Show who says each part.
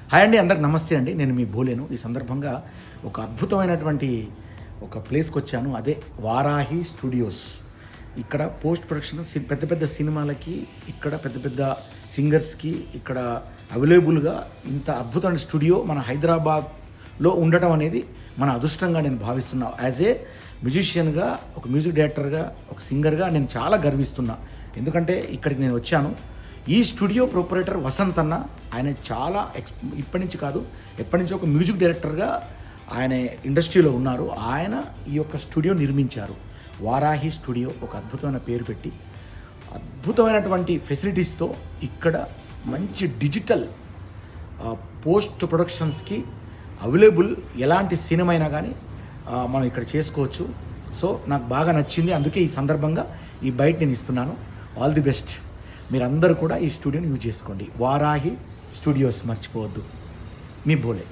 Speaker 1: Hi అండి, అందరికి నమస్తే అండి. నేను మీ భోలేను. ఈ సందర్భంగా ఒక అద్భుతమైనటువంటి ఒక ప్లేస్కి వచ్చాను. అదే వారాహి స్టూడియోస్. ఇక్కడ పోస్ట్ ప్రొడక్షన్ పెద్ద పెద్ద సినిమాలకి, ఇక్కడ పెద్ద పెద్ద సింగర్స్కి ఇక్కడ అవైలబుల్గా ఇంత అద్భుతమైన స్టూడియో మన హైదరాబాద్లో ఉండటం అనేది మన అదృష్టంగా నేను భావిస్తున్నా. యాజ్ ఏ మ్యూజిషియన్గా, ఒక మ్యూజిక్ డైరెక్టర్గా, ఒక సింగర్గా నేను చాలా గర్విస్తున్నా. ఎందుకంటే ఇక్కడికి నేను వచ్చాను. ఈ స్టూడియో ప్రొపరేటర్ వసంత్ అన్న, ఆయన చాలా ఇప్పటి నుంచి కాదు, ఎప్పటి నుంచో ఒక మ్యూజిక్ డైరెక్టర్గా ఆయన ఇండస్ట్రీలో ఉన్నారు. ఆయన ఈ యొక్క స్టూడియో నిర్మించారు. వారాహి స్టూడియో, ఒక అద్భుతమైన పేరు పెట్టి అద్భుతమైనటువంటి ఫెసిలిటీస్తో ఇక్కడ మంచి డిజిటల్ పోస్ట్ ప్రొడక్షన్స్కి అవైలబుల్ ఎలాంటి సినిమా అయినా కానీ మనం ఇక్కడ చేసుకోవచ్చు. సో నాకు బాగా నచ్చింది, అందుకే ఈ సందర్భంగా ఈ బైట్ నేను ఇస్తున్నాను. All the best. మీరందరూ కూడా ఈ స్టూడియోని యూజ్ చేసుకోండి. వారాహి స్టూడియోస్ మర్చిపోవద్దు. మీ భోలే.